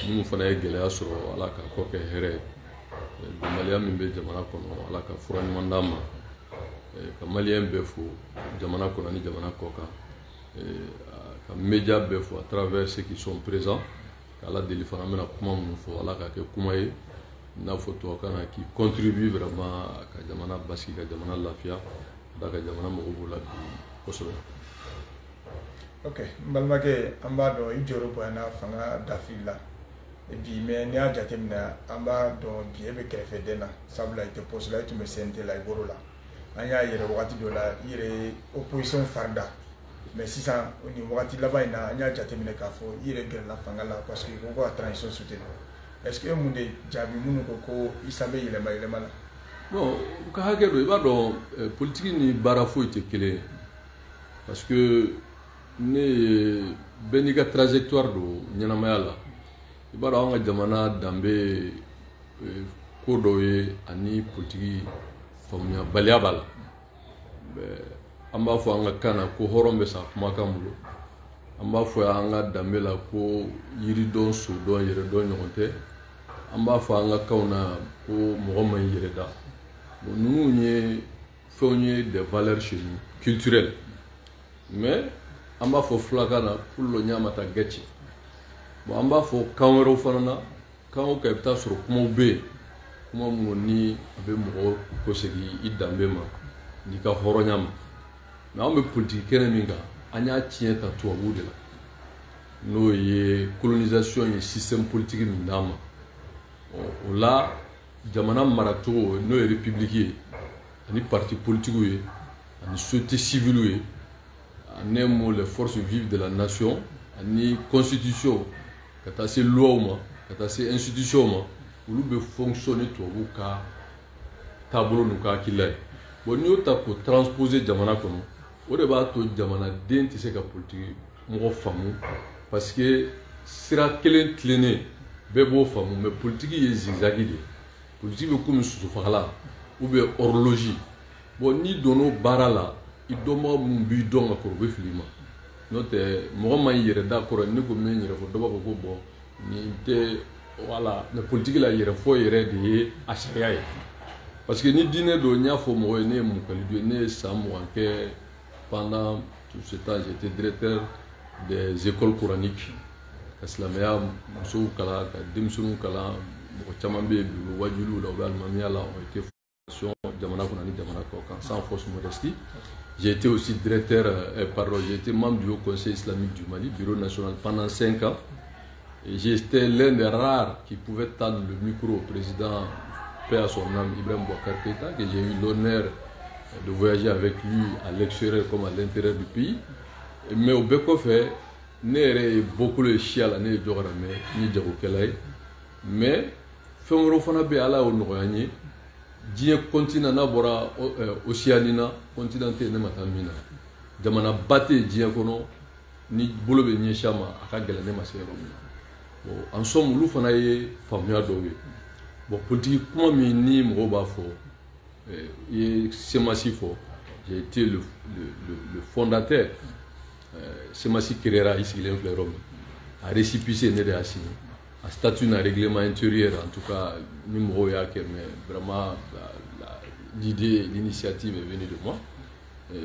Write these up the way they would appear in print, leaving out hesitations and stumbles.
minnu fana ye gɛlɛya sɔrɔ ala ka kɔ kɛ hɛrɛ bɛnbaliya min bɛ jamana kɔnɔ ala ka fura ɲuman d'an ma ka maliyɛn bɛɛ fo jamana kɔnɔ ani jamana kɔ kan ka média bɛɛ fo à travers ceux qui sont présents k'ala deli fana an bɛna kuma minnu fɔ ala ka kɛ kuma ye i n'a fɔ tubabukan na qui contribue vraiment ka jamana basigi ka jamana lafiya da ka jamana mago b'o la bi kosɛbɛ. Ok, n balimakɛ an b'a dɔn i jɔyɔrɔ bonyana fanga dafili la bi mais n'i y'a jateminɛ an b'a dɔn bi e bɛ kɛrɛfɛden na sabula i tɛ poste la i tun bɛ CNT la i bɔr'o la an y'a yɛrɛ wagati dɔ la i yɛrɛ ye opposition farida mais sisan nin wagati laban in na an y'a jateminɛ k'a fɔ i yɛrɛ gɛrɛla fanga la parce que ko ka transition soutenir est ce que mun de jaabi minnu ko isa bɛ yɛlɛma yɛlɛma la. Bon u ka hakɛ dɔ i b'a dɔn politique ni baara foyi tɛ kelen ye parce que ne bɛɛ n'i ka trajectoire don ɲɛnamaya la i b'a dɔn an ka jamana danbe ko dɔw ye ani politique faamuyabaliya b'a la an b'a fɔ an ka kan na ko hɔrɔn bɛ sa kumakan bolo an b'a fɔ an ka danbe la ko yiridɔn sodɔn yɛrɛdɔn ɲɔgɔn tɛ an b'a fɔ an ka kanw na ko mɔgɔ man ɲi yɛrɛ da bon ninnu ye fɛnw ye des valeurs chez nous culturelles mais an b'a fɔ fulakan na pour lo ɲamata gɛci bon an b'a fɔ kan wɛrɛw fana na kan o kan i bɛ taa sɔrɔ kumaw bɛ yen kuma minnu ni a bɛ mɔgɔ kosegin i danbe ma n'i ka hɔrɔnya ma mais an bɛ politiki kɛnɛ min kan an y'a tiɲɛ ta tubabuw de la n'o ye colonisation ye système politique min d'an ma o la jamana maracogo n'o ye république ye ani parti politique ye ani société civile ye en un mot les forces vives de la nation ani constitution ka taa se loi ma ka taa se institution ma olu bɛ fonctionner tubabuw ka taabolo n'u ka hakilila ye bon n'i y'o ta k'o transposer jamana kɔnɔ o de b'a to jamanaden tɛ se ka politiki mɔgɔ faamu parce que sira kelen tilennen bɛɛ b'o faamu mais politiki ye zigzagi de ye politiki bɛ komi susufagalan ou bien horloge bon n'i donn'o baara la i dɔnbaga minnu b'i dɔn ka kɔrɔ u bɛ fili i ma n'o tɛ mɔgɔ ma yɛrɛ da kɔrɔ ne ko n bɛ n yɛrɛ fɔ dɔ b'a fɔ ko bon nin tɛ voilà mais politique la yɛrɛ fɔ yɛrɛ de ye a sariya ye parce que ni diinɛ don n y'a fɔ mɔgɔ ye ne ye mukalidu ye ne ye san 20 kɛ pendant tout ce temps j'étais directeur des écoles coraniques ka silamɛya musow kalan ka denmisɛnninw kalan mɔgɔ caman bɛ yen bi u bɛ wajuliw la u bɛ alimamiya la on était formation jamana kɔnɔ ani jamana kɔ kan sans fausse modestie. J'ai été aussi directeur, j'ai été membre du Haut Conseil islamique du Mali, bureau national pendant 5 ans. J'étais l'un des rares qui pouvait tendre le micro au président, paix à son âme, Ibrahim Boubacar Keïta, que j'ai eu l'honneur de voyager avec lui à l'extérieur comme à l'intérieur du pays. Mais au Bekofe, j'ai beaucoup de chiala, j'ai beaucoup mais fɛn wɛrɛw fana bɛ ala y'o nɔgɔya n ye diɲɛ continent n'a bɔra Océanie na continent tɛ yen ne ma taa min na jamana ba tɛ yen diɲɛ kɔnɔ ni bolo bɛ ɲɛsin a ma a ka gɛlɛn ne ma se yɔrɔ min na bon en somme olu fana ye faamuya dɔw ye bon politiki kuma min ni mɔgɔw b'a fɔ i ye semasi fɔ j'ai été le fondateur semasi créera i sigilen filɛ yɔrɔ min a récépissé ne de y'a signé un statut d'un règlement intérieur, en tout cas, mais vraiment l'idée, l'initiative est venue de moi. Et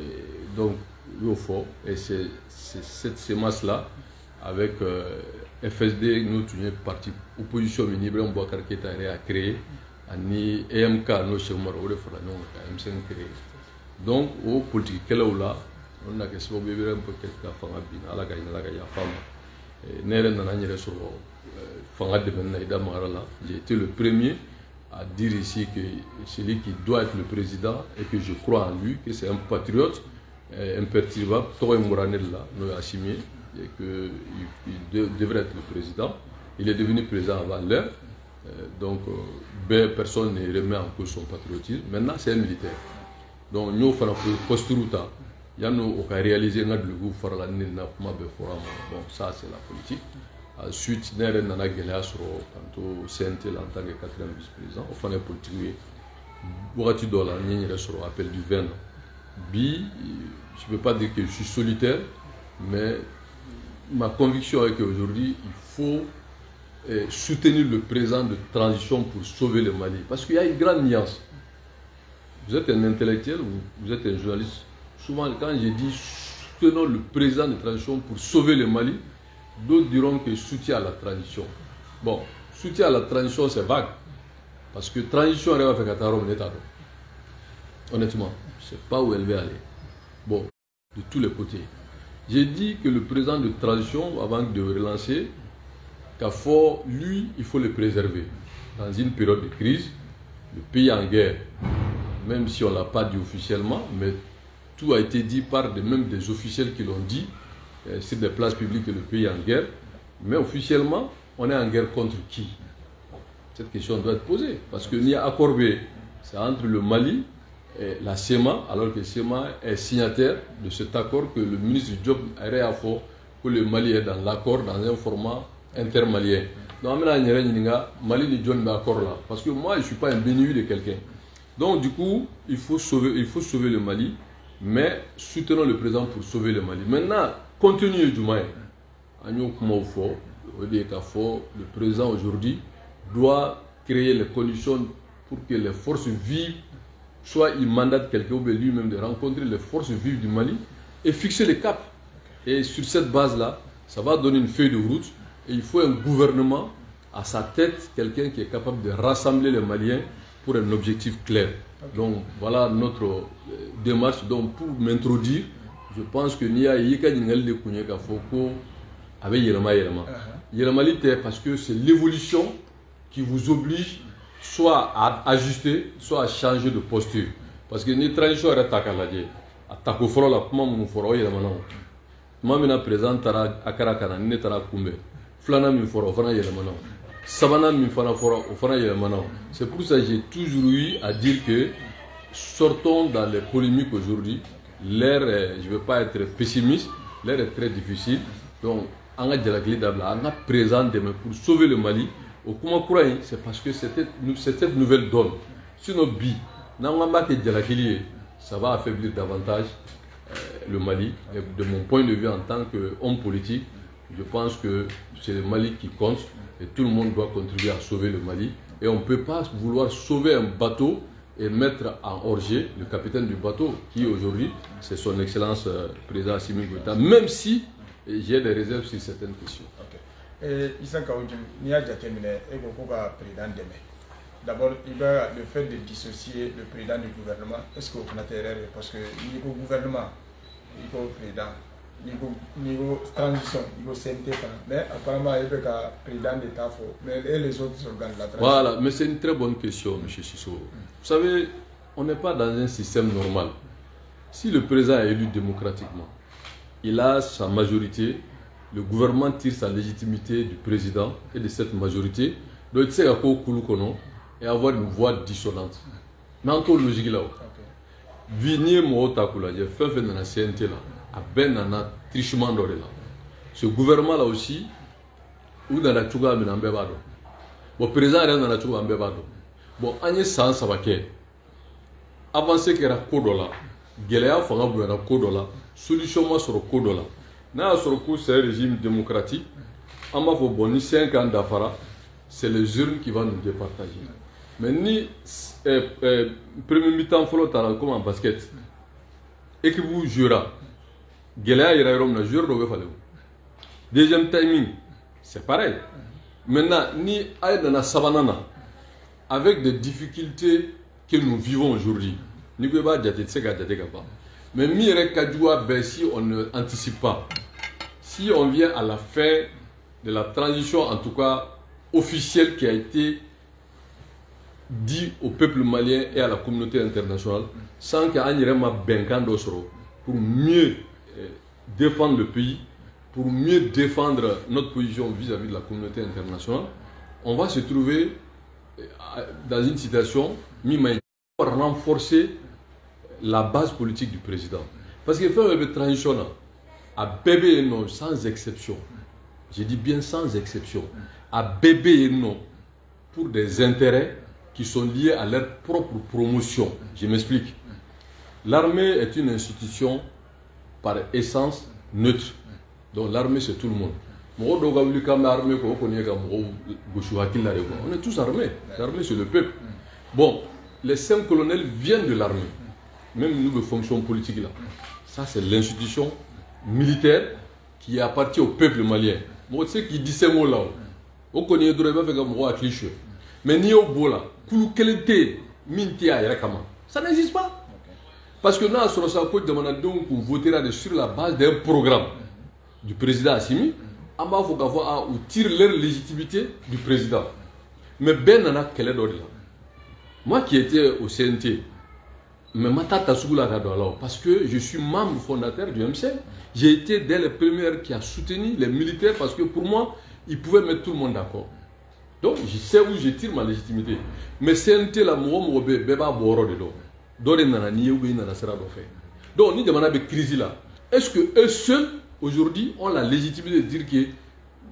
donc, il faut, et c'est cette sémence-là, avec FSD, notre parti opposition, Ibrahim Boubacar Keïta a créé, et EMK, nos chefs M5 créé. Donc, au politique, là, on a question de Ibrahim Boubacar Keïta, à la femme. J'ai été le premier à dire ici que celui qui doit être le président et que je crois en lui, que c'est un patriote imperturbable, et qu'il devrait être le président. Il est devenu président avant l'heure, donc personne ne remet en cause son patriotisme. Maintenant, c'est un militaire. Donc nous faisons posture. Il y a réalisé le groupe bon, ça c'est la politique. Ensuite, nous avons gagné sur le CNT en tant que 4e vice-président. On fait politique. Bourati Dola, nous avons sur l'appel du 20. Bi, je ne peux pas dire que je suis solitaire, mais ma conviction est qu'aujourd'hui, il faut soutenir le président de transition pour sauver le Mali. Parce qu'il y a une grande nuance. Vous êtes un intellectuel, vous êtes un journaliste. Souvent, quand j'ai dit soutenons le président de transition pour sauver le Mali, d'autres diront que soutien à la transition. Bon, soutien à la transition, c'est vague. Parce que transition, elle va faire Qatar, honnêtement, je ne sais pas où elle va aller. Bon, de tous les côtés. J'ai dit que le président de transition, avant de relancer, lui, il faut le préserver. Dans une période de crise, le pays en guerre, même si on ne l'a pas dit officiellement, mais tout a été dit par même des officiels qui l'ont dit, sur des places publiques que le pays est en guerre. Mais officiellement, on est en guerre contre qui? Cette question doit être posée. Parce que Nia Akorbé, c'est entre le Mali et la SEMA, alors que SEMA est signataire de cet accord que le ministre du Job a réaffort que le Mali est dans l'accord, dans un format intermalien. Donc, Mali ni John accord là. Parce que moi, je ne suis pas un béni de quelqu'un. Donc, du coup, il faut sauver le Mali, mais soutenons le président pour sauver le Mali. Maintenant, continue du Mali. Le président aujourd'hui doit créer les conditions pour que les forces vives, soit il mandate quelqu'un ou lui-même de rencontrer les forces vives du Mali et fixer les caps. Et sur cette base-là, ça va donner une feuille de route. Et il faut un gouvernement à sa tête, quelqu'un qui est capable de rassembler les Maliens pour un objectif clair. Donc voilà notre démarche. Donc pour m'introduire, je pense que Nia Yika Ningal de Kounyaka Foko avec Yerama parce que c'est l'évolution qui vous oblige soit à ajuster, soit à changer de posture. Parce que ni transition est attaquée. Attaque foro la kuma mun foro Yerama non. Mamina présent tara akarakana ni tara kumbe. Flana min foro fana Yerama non. Sabana min fana foro fana Yerama non. C'est pour ça que j'ai toujours eu à dire que sortons dans les polémiques aujourd'hui. L'air, je ne veux pas être pessimiste, l'air est très difficile. Donc, on a présent demain pour sauver le Mali. Au Koumakouraï, c'est parce que c'est cette nouvelle donne. Sur nos billes, ça va affaiblir davantage le Mali. Et de mon point de vue en tant qu'homme politique, je pense que c'est le Mali qui compte et tout le monde doit contribuer à sauver le Mali. Et on ne peut pas vouloir sauver un bateau et mettre en orgie le capitaine du bateau, qui aujourd'hui, c'est son excellence président Assimi Goïta, même si j'ai des réserves sur certaines questions. D'abord, le fait de dissocier le président du gouvernement, est-ce que vous faites erreur? Parce que niveau gouvernement, niveau président, niveau transition, niveau CNT, mais apparemment, il y a un président d'État, mais les autres organes de la transition. Voilà, mais c'est une très bonne question, M. Sissoko. Vous savez, on n'est pas dans un système normal. Si le président est élu démocratiquement, il a sa majorité, le gouvernement tire sa légitimité du président et de cette majorité, donc il sait à quoi et avoir une voix dissonante. Mais encore logique là. Vigné Mohotakula, j'ai fait dans la CNT là, à Ben Nana, trichement doré là. Ce gouvernement là aussi, où dans la Tchouga, mais dans Bébado. Bon, président est dans la Tchouga, en Bébado. Bon, Agnès Sans Savake, avancé qu'il y a un code là, Géléa Fanga Bouya un code là, solution moi sur le code là. N'a sur le coup, c'est un régime démocratique. En m'a fait bon, ni 5 ans d'affaires, c'est les urnes qui vont nous départager. Mais ni premier mi-temps, il faut comme en basket. Équipe vous jouera. Géléa ira Rome, le joueur doit faire. Deuxième timing, c'est pareil. Maintenant, ni aide dans la savane, avec des difficultés que nous vivons aujourd'hui. Mais si on ne anticipe pas, si on vient à la fin de la transition, en tout cas officielle, qui a été dit au peuple malien et à la communauté internationale, sans qu'il y ait un pour mieux défendre le pays, pour mieux défendre notre position vis-à-vis de la communauté internationale, on va se trouver dans une situation pour renforcer la base politique du président. Parce qu'il fait une transition à bébé et non, sans exception. Je dis bien sans exception. À bébé et non, pour des intérêts qui sont liés à leur propre promotion. Je m'explique. L'armée est une institution par essence neutre. Donc l'armée, c'est tout le monde. On est tous armés. L'armée, c'est le peuple. Bon, les 5 colonels viennent de l'armée. Même nous, de fonction politique là. Ça, c'est l'institution militaire qui appartient au peuple malien. Moi, tu sais qui dit ces mots-là. On connaît d'autres gens qui sont mais ni au bout là, ça n'existe pas. Parce que nous, sur ça, on votera sur la base d'un programme du président Assimi. On va tirer leur légitimité du président. Mais ben nana quel est là. Moi qui étais au CNT, mais parce que je suis membre fondateur du MC, j'ai été dès les premières qui a soutenu les militaires parce que pour moi, ils pouvaient mettre tout le monde d'accord. Donc je sais où je tire ma légitimité. Mais CNT là, moi, beba boro de donc ni demande de crise là. Est-ce que eux seuls aujourd'hui ont la légitimité de dire que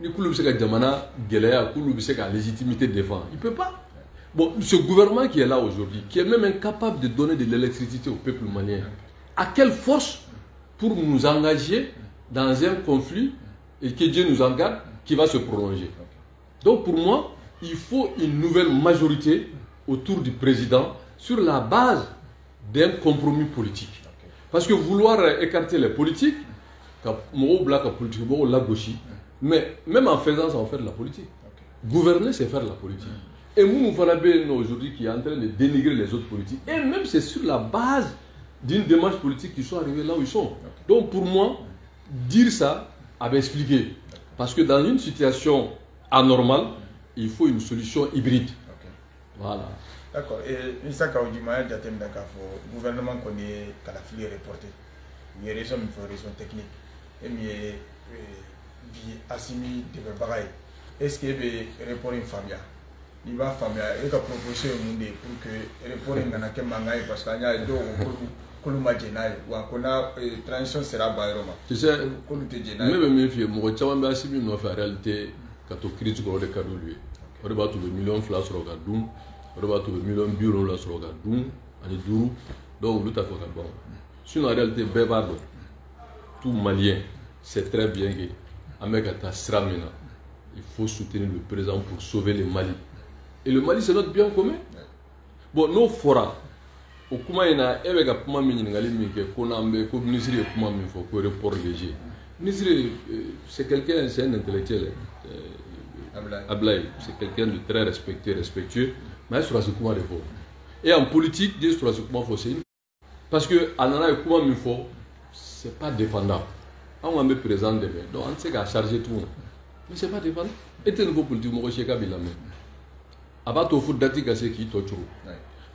ni Kouloubsé Djamana Gelea, Kouloubsé a légitimité de défendre? Il ne peut pas. Bon, ce gouvernement qui est là aujourd'hui, qui est même incapable de donner de l'électricité au peuple malien, à quelle force pour nous engager dans un conflit et que Dieu nous en garde qui va se prolonger? Donc pour moi, il faut une nouvelle majorité autour du président sur la base d'un compromis politique. Parce que vouloir écarter les politiques, mais même en faisant ça, on fait de la politique. Gouverner, c'est faire de la politique. Et nous aujourd'hui qui est en train de dénigrer les autres politiques. Et même c'est sur la base d'une démarche politique qu'ils sont arrivés là où ils sont. Donc pour moi, dire ça avait expliqué. Parce que dans une situation anormale, il faut une solution hybride. Voilà. D'accord. Et ça, quand on dit le gouvernement connaît la filière reportée. Il y a des raisons techniques. Et il y a des Assimi de Bagaï. Est-ce qu'il y a des réponses infamia? Il va famille et la proposition pour que répondre à ce mangaï parce qu'il y a deux Koluma Jenai ou qu'on a transition sera Bayroma. Tu sais, même si moi tu as bien suivi notre réalité quand on critique le cas de lui. On va trouver millions de flashs sur le Gadoum, on va trouver millions de bureaux là sur le Gadoum, en Dourou, donc l'autre a fait bon. Sur la réalité bébarde, tout Malien sait très bien que Amérique Sramina, il faut soutenir le président pour sauver le Mali. Et le Mali, c'est notre bien commun. Bon, nous fora. Au Kuma, il y a un peu de ministre de report léger. Ministre, c'est quelqu'un, c'est un intellectuel. Ablaï, c'est quelqu'un de très respectueux. Mais il sera ce Kuma de fort. Et en politique, il sera ce Kuma faut. Parce que Anana et Kuma Mifo, c'est pas défendable. On va me présenter demain. Donc on sait qu'à charger tout le monde. Mais c'est pas défendable. Et c'est un nouveau politique, moi, je suis Kabila. Abato foot dati gase qui torture.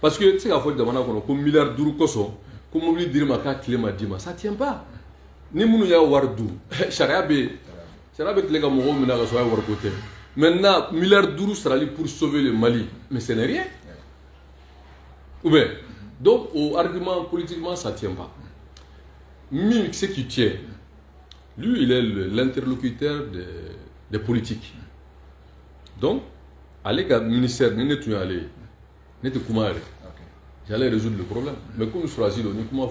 Parce que c'est la faute de mana kono comme milliard d'euros koso, comme on dit dire ma ka clé ma dima, ça tient pas. Ni munu ya wardu, charabe les gars mo mena so ya war côté. Maintenant milliard d'euros sera li pour sauver le Mali, mais ce n'est rien. Ou bien donc au argument politiquement ça tient pas. Mimi ce qui tient. Lui il est l'interlocuteur des politiques. Donc allez au ministère, j'allais résoudre le problème. Mais comme je suis comment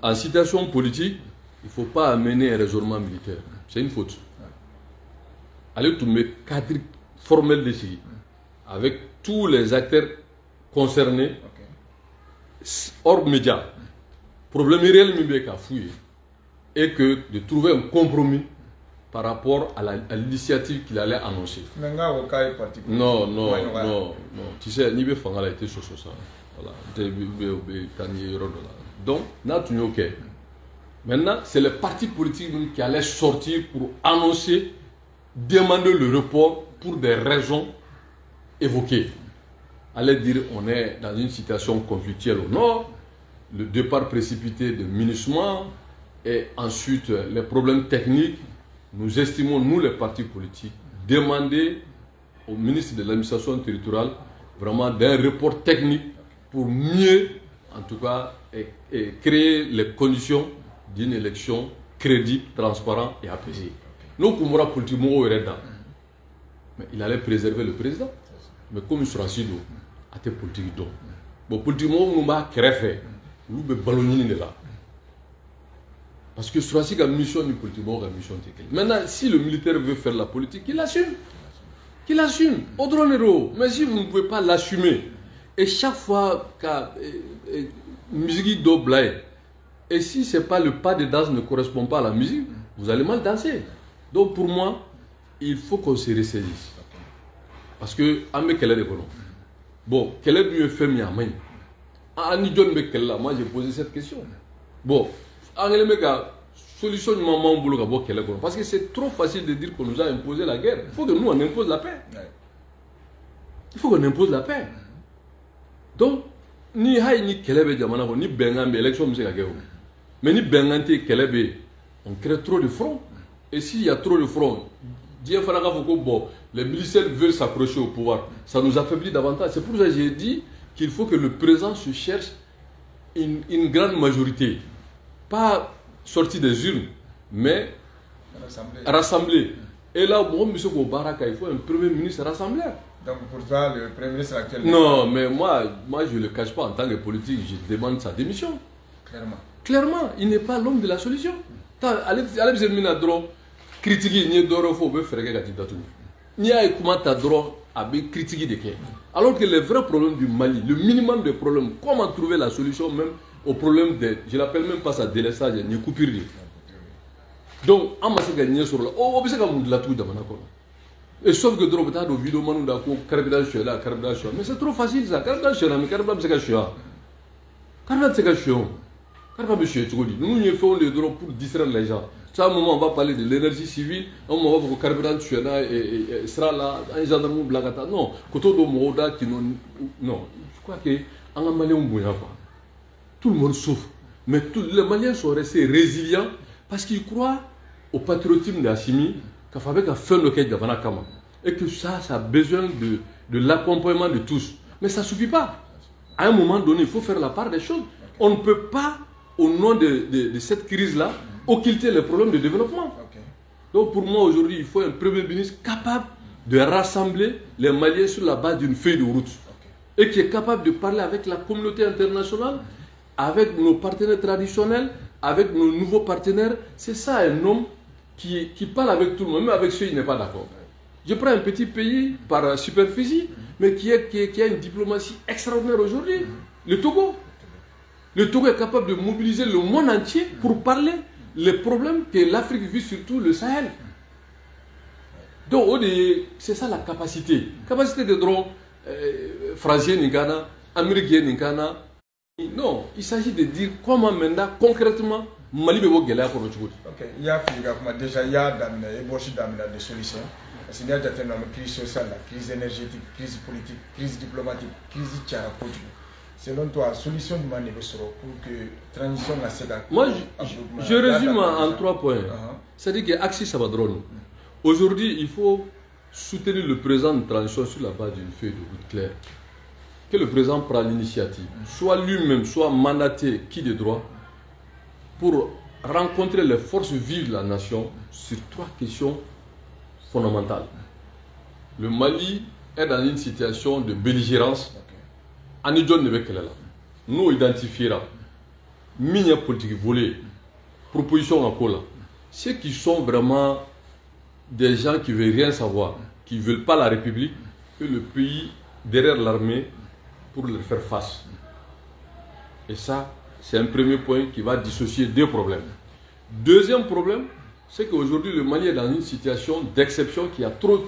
en situation politique, il ne faut pas amener un raisonnement militaire. C'est une faute. Allez trouver un cadre formel de ici, avec tous les acteurs concernés, hors médias. Problème réel, et que de trouver un compromis par rapport à l'initiative qu'il allait annoncer. Non. Tu sais, Nibé Fangala était sur ça. Voilà. Donc, là, tu es OK. Maintenant, c'est le parti politique qui allait sortir pour annoncer, demander le report pour des raisons évoquées. Allait dire on est dans une situation conflictuelle au nord, le départ précipité de MINUSMA et ensuite les problèmes techniques. Nous estimons, nous les partis politiques, demander au ministre de l'administration territoriale vraiment d'un report technique pour mieux, en tout cas, créer les conditions d'une élection crédible, transparente et apaisée. Nous, Koumoura politique, mais il allait préserver le président. Mais comme il sera assis, à tes politiques, bon, politique, nous va créer, nous va ballonner là. Parce que sur la mission du politique, mission. Maintenant, si le militaire veut faire la politique, qu'il assume. Qu'il assume. Mais si vous ne pouvez pas l'assumer, et chaque fois que musique d'oblaye, et si c'est pas le pas de danse ne correspond pas à la musique, vous allez mal danser. Donc pour moi, il faut qu'on se ressaisisse. Parce que, bon, quel est mieux fait mieux? Moi j'ai posé cette question. Bon, solution du moment parce que c'est trop facile de dire qu'on nous a imposé la guerre. Il faut que nous on impose la paix. Il faut qu'on impose la paix. Donc, ni hay ni kelebe jamana ko ni bengambe élection monsieur la guerre. Mais ni bengante kelebe, on crée trop de fronts. Et s'il y a trop de fronts, Dieu fera bon, les militaires veulent s'approcher au pouvoir. Ça nous affaiblit davantage. C'est pour ça que j'ai dit qu'il faut que le président se cherche une grande majorité. Pas sorti des urnes, mais rassemblé. Et là, bon, M. Koubaraka, il faut un premier ministre rassembleur. Donc pour toi, le premier ministre actuel... Non, mais moi je ne le cache pas en tant que politique, je demande sa démission. Clairement, il n'est pas l'homme de la solution. Allez, critiquer, il n'y a pas de faire il n'y a pas de critiquer de qui. Alors que les vrais problèmes du Mali, le minimum de problèmes, comment trouver la solution même au problème de, je l'appelle même pas ça délaissage, ni coupure. Donc, on va se gagner sur la. Oh, on va se gagner la tout d'abord. Et sauf que dans le vidéo, on a carburant là, carburant. Mais c'est trop facile ça. Carburant mais carburant c'est caché. Carburant c'est caché. Carburant c'est caché. Nous nous faisons les droits pour distraire les gens. Ça, à un moment, on va parler de l'énergie civile. À un moment, on va parler de carburant et sera là, un gendarme blagata. Non, côté de Moda qui non. Non, je crois que en Mali on bouge pas. Tout le monde souffre. Mais les Maliens sont restés résilients parce qu'ils croient au patriotisme de Assimi, qu'il faut faire le Kenya Kama. Et que ça a besoin de l'accompagnement de tous. Mais ça ne suffit pas. À un moment donné, il faut faire la part des choses. On ne peut pas, au nom de cette crise-là, occulter les problèmes de développement. Donc pour moi, aujourd'hui, il faut un premier ministre capable de rassembler les Maliens sur la base d'une feuille de route. Et qui est capable de parler avec la communauté internationale, avec nos partenaires traditionnels, avec nos nouveaux partenaires. C'est ça un homme qui parle avec tout le monde, même avec ceux qui n'est pas d'accord. Je prends un petit pays par superficie, mais qui a une diplomatie extraordinaire aujourd'hui, le Togo. Le Togo est capable de mobiliser le monde entier pour parler les problèmes que l'Afrique vit, surtout le Sahel. Donc c'est ça la capacité. Capacité de droits français, Ghana, américain, Ghana. Non, il s'agit de dire comment maintenant, concrètement, Mali peut gagner la cause. Ok, il y a déjà des solutions. Parce qu'il y a des crise sociale, crise énergétique, crise politique, crise diplomatique, crise politique. Selon toi, solution du Mali pour que la transition la CEDAC. Moi, je résume en 3 points. C'est-à-dire que Axis Sabadron. Aujourd'hui, il faut soutenir le président de transition sur la base d'une feuille de route claire. Que le président prend l'initiative, soit lui-même, soit mandaté qui de droit, pour rencontrer les forces vives de la nation sur 3 questions fondamentales. Le Mali est dans une situation de belligérance. Nous identifiera mini politique volée, proposition en cola. Ceux qui sont vraiment des gens qui ne veulent rien savoir, qui ne veulent pas la République, que le pays derrière l'armée pour leur faire face. Et ça, c'est un premier point qui va dissocier 2 problèmes. Deuxième problème, c'est qu'aujourd'hui le Mali est dans une situation d'exception qui a trop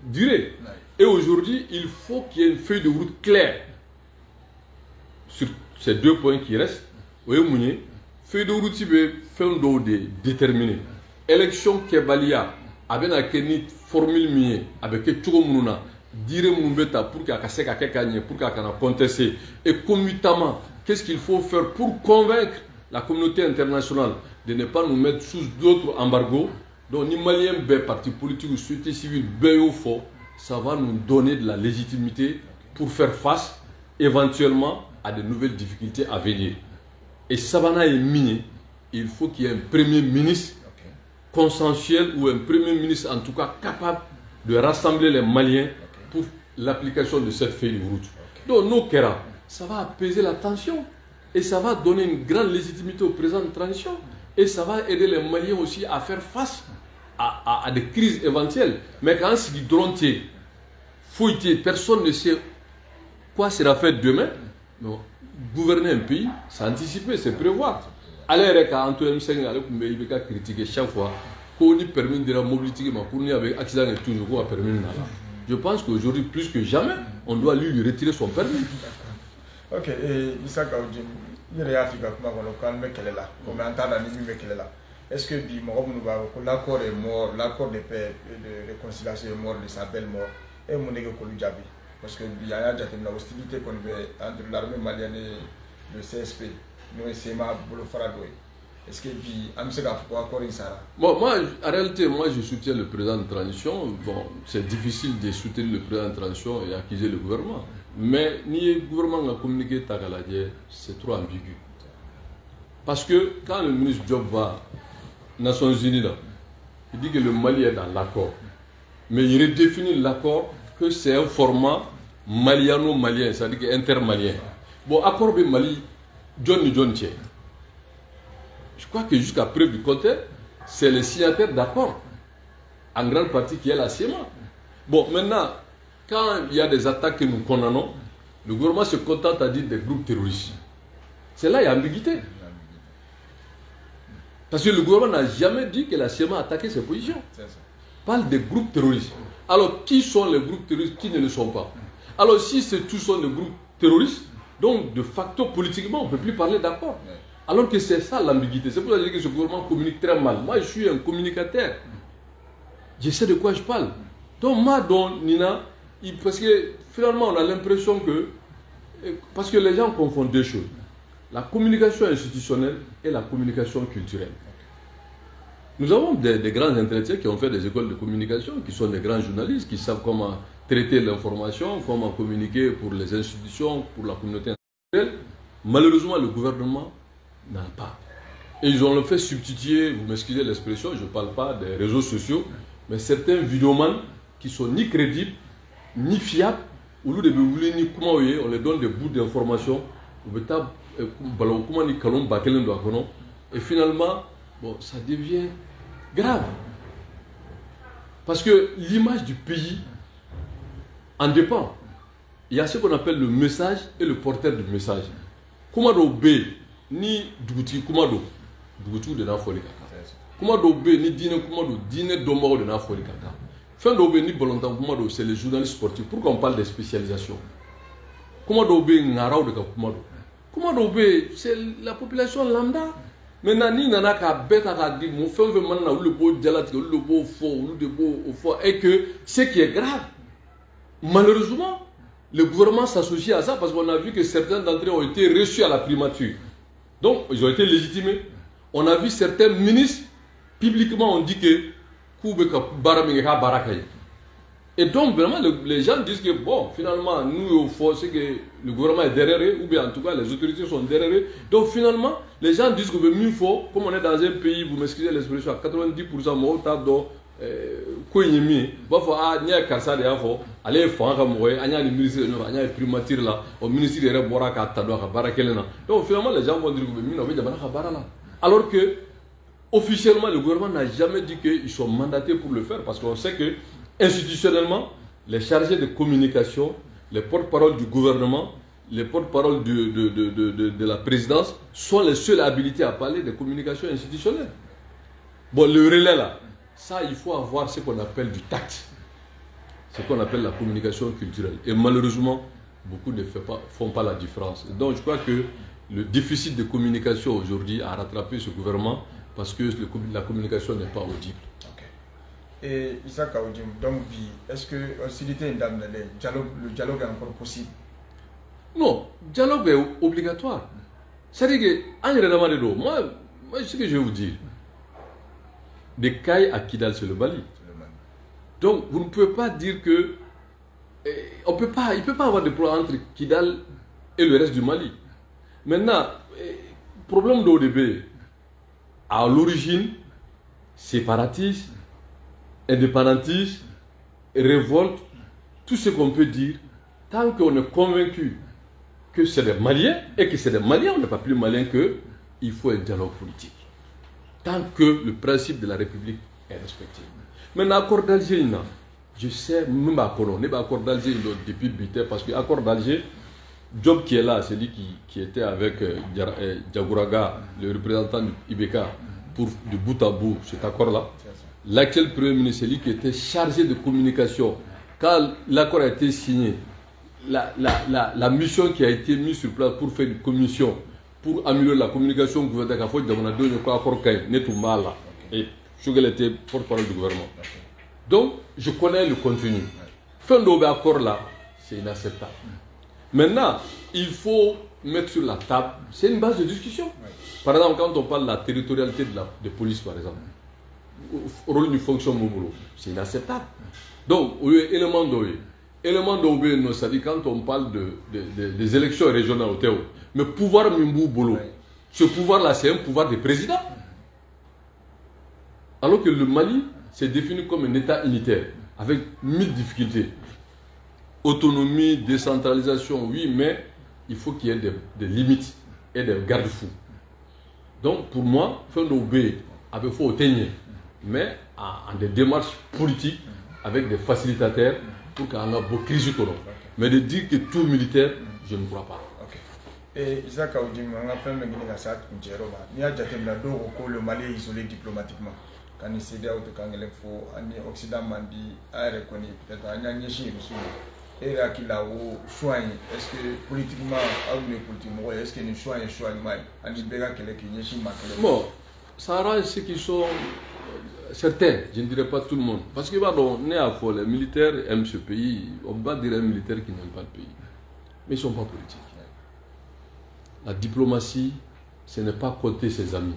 duré. Et aujourd'hui, il faut qu'il y ait une feuille de route claire sur ces 2 points qui restent. Feuille de route qui veut faire déterminer. Élection Kebalia, avec une formule mienne, avec tout le monde. Dire Moumbeta pour qu'il y ait pour qu'il y ait contesté. Et concomitamment, qu'est-ce qu'il faut faire pour convaincre la communauté internationale de ne pas nous mettre sous d'autres embargos. Donc, ni Maliens, parti politique ou société civile, au fort, ça va nous donner de la légitimité pour faire face éventuellement à de nouvelles difficultés à venir. Et Sabana est miné. Il faut qu'il y ait un premier ministre consensuel ou un premier ministre en tout cas capable de rassembler les Maliens pour l'application de cette feuille de route. Donc, nos ça va apaiser la tension et ça va donner une grande légitimité au président de transition. Et ça va aider les Maliens aussi à faire face à des crises éventuelles. Mais quand ce qui drôle, personne ne sait quoi sera fait demain. Non. Gouverner un pays, c'est anticiper, c'est prévoir. Allez, quand Antoine Senghor il va critiquer chaque fois qu'on permet de la mobilité, mais avec accident et tout, nous avons permis. Je pense qu'aujourd'hui, plus que jamais, on doit lui retirer son permis. Ok, et Issa Kaoudim, il y a Afrique qui est là, comme on entend là. Est-ce que l'accord est mort, l'accord de paix et de réconciliation est mort, de sa belle mort, et mon égo Kouloujabi? Parce qu'il y a une hostilité entre l'armée malienne et le CSP, nous et Sema Boulofaradoué. Est-ce que encore bon, moi, en réalité, moi je soutiens le président de transition. Bon, c'est difficile de soutenir le président de transition et accuser le gouvernement. Mais ni le gouvernement a communiqué Tagaladie, c'est trop ambigu. Parce que quand le ministre Diop va aux Nations Unies, là, il dit que le Mali est dans l'accord. Mais il redéfinit l'accord que c'est un format maliano-malien, c'est-à-dire intermalien. Bon, accord de Mali, John Tché. Je crois que jusqu'à preuve du contraire, c'est les signataires d'accord, en grande partie qui est la CEMA. Bon, maintenant, quand il y a des attaques que nous condamnons, le gouvernement se contente à dire des groupes terroristes. C'est là qu'il y a ambiguïté. Parce que le gouvernement n'a jamais dit que la CEMA a attaqué ses positions. Parle des groupes terroristes. Alors, qui sont les groupes terroristes, qui ne le sont pas? Alors, si tous sont des groupes terroristes, donc de facto, politiquement, on ne peut plus parler d'accord. Alors que c'est ça l'ambiguïté. C'est pour ça que je dis que ce gouvernement communique très mal. Moi, je suis un communicateur. Je sais de quoi je parle. Donc, moi, Nina, parce que finalement, on a l'impression que... Parce que les gens confondent deux choses. La communication institutionnelle et la communication culturelle. Nous avons des grands intellectuels qui ont fait des écoles de communication, qui sont des grands journalistes, qui savent comment traiter l'information, comment communiquer pour les institutions, pour la communauté internationale. Malheureusement, le gouvernement n'a pas. Et ils ont le fait substituer, vous m'excusez l'expression, je ne parle pas des réseaux sociaux, mais certains vidéomans qui sont ni crédibles, ni fiables, on les donne des bouts d'informations, et finalement, bon, ça devient grave. Parce que l'image du pays en dépend. Il y a ce qu'on appelle le message et le porteur du message. Kumado B, ni Dugouti Kumado, Dugouti de la folie kaka. Kumado B, ni Dine Kumado, Dine Domoro de la folie kaka. Fin d'Obé, ni Bolontan Kumado, c'est les journalistes sportifs. Pourquoi on parle des spécialisations? Kumado B, Ngarao de Kumado. Kumado B, c'est la population lambda. Maintenant, ni nana ka bête à dire, mon frère veut maintenant le beau dialogue, le beau faux, le beau faux, et que ce qui est grave, malheureusement, le gouvernement s'associe à ça parce qu'on a vu que certains d'entre eux ont été reçus à la primature. Donc, ils ont été légitimés. On a vu certains ministres, publiquement, on dit que et donc, vraiment, les gens disent que, bon, finalement, nous, au fond, c'est que le gouvernement est derrière eux, ou bien en tout cas, les autorités sont derrière eux. Donc, finalement, les gens disent que mieux faut, comme on est dans un pays, vous m'excusez l'expression, à 90%, moi, on donc, Koyemi, il faut aller à Kassade, aller faire un ministre, un primature là, au ministre de Boraka, Tadoua, Barakelena. Donc, finalement, les gens vont dire que nous avons Barala. Alors que, officiellement, le gouvernement n'a jamais dit qu'ils sont mandatés pour le faire, parce qu'on sait que, institutionnellement, les chargés de communication, les porte-parole du gouvernement, les porte-parole de la présidence sont les seuls habilités à parler de communication institutionnelle. Bon, le relais là, ça, il faut avoir ce qu'on appelle du tact. Ce qu'on appelle la communication culturelle. Et malheureusement, beaucoup ne font pas la différence. Donc, je crois que le déficit de communication aujourd'hui a rattrapé ce gouvernement parce que la communication n'est pas audible. Et Issa Kaoudim, donc, est-ce que le dialogue est encore possible? Non, le dialogue est obligatoire. C'est-à-dire que, moi, ce que je vais vous dire, des Cailles à Kidal, c'est le Mali. Donc, vous ne pouvez pas dire que. Il ne peut pas avoir de problème entre Kidal et le reste du Mali. Maintenant, problème d'ODB, à l'origine, séparatiste, indépendantiste, révolte, tout ce qu'on peut dire, tant qu'on est convaincu que c'est des Maliens et que c'est des Maliens, on n'est pas plus malin qu'eux, il faut un dialogue politique. tant que le principe de la République est respecté. Maintenant, l'accord d'Alger, je sais, même l'accord d'Alger depuis Bité, parce que l'accord d'Alger, Job qui est là, c'est lui qui était avec Diagouraga, le représentant du IBK, pour de bout à bout cet accord-là. L'actuel Premier ministre, c'est lui qui était chargé de communication. Quand l'accord a été signé, la mission qui a été mise sur place pour faire une commission, pour améliorer la communication au gouvernement, et Choguel était porte-parole du gouvernement. Donc, je connais le contenu. Fin de l'accord là, c'est inacceptable. Maintenant, il faut mettre sur la table, c'est une base de discussion. Par exemple, quand on parle de la territorialité de police, par exemple, au rôle d'une fonction Moubolo, c'est inacceptable. Donc, élément d'OB, ça dit quand on parle des élections régionales au Théo, mais pouvoir Mimbou Bolo, ce pouvoir-là, c'est un pouvoir des présidents. Alors que le Mali s'est défini comme un État unitaire, avec 1000 difficultés. Autonomie, décentralisation, oui, mais il faut qu'il y ait des limites et des garde-fous. Donc, pour moi, faire l'OB avec faut atteindre, mais en des démarches politiques, avec des facilitateurs, pour qu'on ait une bonne crise. Mais de dire que tout militaire, je ne crois pas. Et Isaac Aoudim, on a fait un peu de ça, il y a déjà le Mali est isolé diplomatiquement. Quand il s'est dit qu'il faut un Occident mandi a reconnu peut-être un Yanyéchi et là qu'il a au choix, est-ce que politiquement, est-ce qu'il y a un choix en libérant quelqu'un bon, ça arrange ceux qui sont certains, je ne dirais pas tout le monde. Parce que les militaires aiment ce pays, on va dire un militaire qui n'aime pas le pays. Mais ils ne sont pas politiques. La diplomatie, ce n'est pas compter ses amis.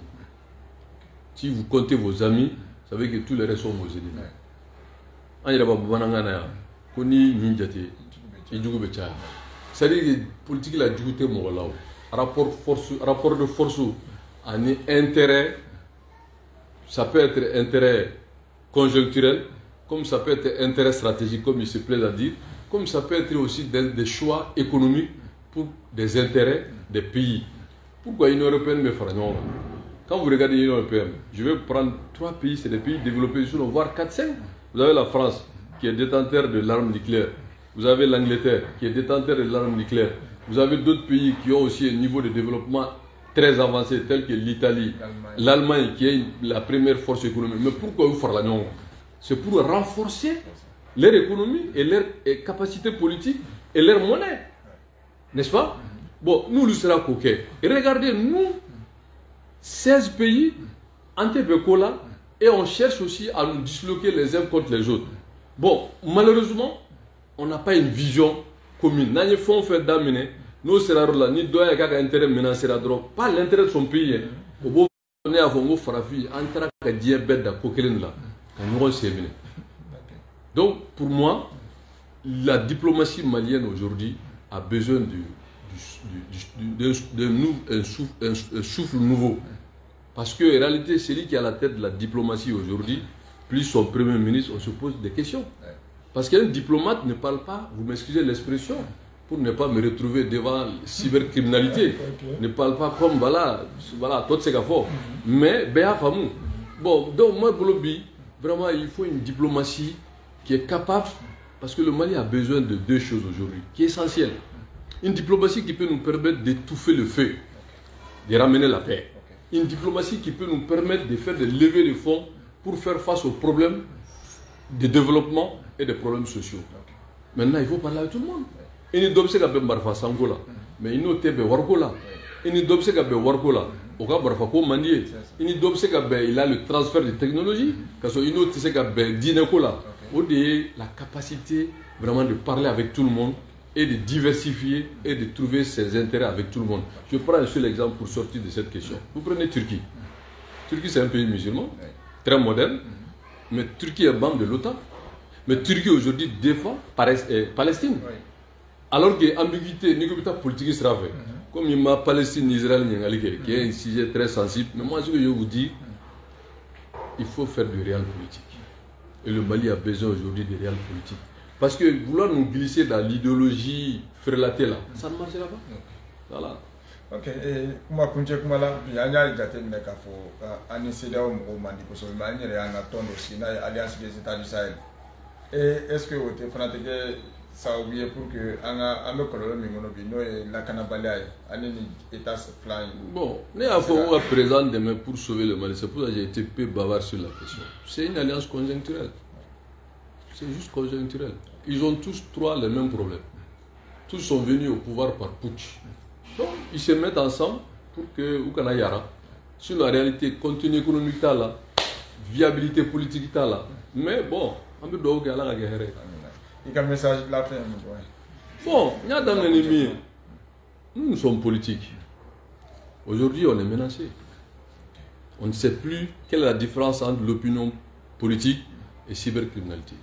Si vous comptez vos amis, vous savez que tous les restes sont vos ennemis. C'est-à-dire que la politique la djouté rapport de force en intérêt, ça peut être intérêt conjoncturel, comme ça peut être intérêt stratégique, comme il se plaît à dire, comme ça peut être aussi des choix économiques pour des intérêts des pays. Pourquoi l'Union européenne me fera non? Quand vous regardez l'Union européenne, je vais prendre 3 pays, c'est des pays développés, voire 4-5. Vous avez la France, qui est détenteur de l'arme nucléaire. Vous avez l'Angleterre, qui est détenteur de l'arme nucléaire. Vous avez d'autres pays qui ont aussi un niveau de développement très avancé, tel que l'Italie, l'Allemagne, qui est la première force économique. Mais pourquoi vous faire la non? C'est pour renforcer leur économie et leur capacité politique et leur monnaie. N'est-ce pas? Bon, nous, nous serons coquets. Et regardez, nous, 16 pays, Antebekola, et on cherche aussi à nous disloquer les uns contre les autres. Bon, malheureusement, on n'a pas une vision commune. Nous avons fait d'amener, nous serons là, ni doit y avoir intérêt menacé là, pas l'intérêt de son pays. On est à Vongo Farafi, entre la diabète de Coquelin là, nous avons séminé. Donc, pour moi, la diplomatie malienne aujourd'hui a besoin d'un souffle nouveau. Parce que en réalité, c'est lui qui est à la tête de la diplomatie aujourd'hui, plus son premier ministre, on se pose des questions. Parce qu'un diplomate ne parle pas, vous m'excusez l'expression, pour ne pas me retrouver devant la cybercriminalité, ne parle pas comme voilà, tout ce qu'il faut. Mais, bon, donc moi, Bolobi, vraiment, il faut une diplomatie qui est capable, parce que le Mali a besoin de 2 choses aujourd'hui, qui est essentielle. Une diplomatie qui peut nous permettre d'étouffer le feu, de ramener la paix. Une diplomatie qui peut nous permettre de faire des levées de fonds pour faire face aux problèmes de développement et des problèmes sociaux. Maintenant, il faut parler avec tout le monde. Il n'y a pas de barfa sangola, mais il n'y a pas de wargola. Il n'y a pas de wargola. Il n'y a pas le transfert de technologie, parce qu'il n'y a pas de dîner-cola. La capacité vraiment de parler avec tout le monde et de diversifier et de trouver ses intérêts avec tout le monde. Je prends un seul exemple pour sortir de cette question. Vous prenez Turquie. Turquie, c'est un pays musulman, très moderne, mais Turquie est membre de l'OTAN. Mais Turquie aujourd'hui défend Palestine. Alors que l'ambiguïté, l'ambiguïté politique sera faite. Comme il m'a Palestine, Israël, qui est un sujet très sensible, mais moi, ce que je vous dis, il faut faire du réel politique. Et le Mali a besoin aujourd'hui de réel politique. Parce que vouloir nous glisser dans l'idéologie frelatée là, ça ne marchera pas. Voilà. Ok, kuma kunche kuma la bianya jate mine k'a fɔ ani CEDEAO mɔgɔw man di kosɛbɛ mais an yɛrɛ y'an ka tɔn dɔ sigi n'a ye Alliance des États du Sahel est-ce que o tɛ fana tɛ kɛ sababu ye pour que an bɛ kɔlɔlɔ min kɔnɔ bi n'o ye lakanabaliya ye ani ni état fila ye. Bon, ne y'a fɔ ko ka président dɛmɛ pour sauver le Mali, c'est pour ça que j'ai été peu bavard sur la question. C'est une alliance conjoncturelle. C'est juste conjoncturel. Ils ont tous trois les mêmes problèmes. Tous sont venus au pouvoir par putsch. Donc, ils se mettent ensemble pour que Oukana Yara, sur la réalité, contenu économique là, viabilité politique là. Mais bon, on peut donc aller à la guerre. Il y a un message de la fin. Bon, il y a dans l'ennemi. Nous sommes politiques. Aujourd'hui, on est menacé. On ne sait plus quelle est la différence entre l'opinion politique et cybercriminalité.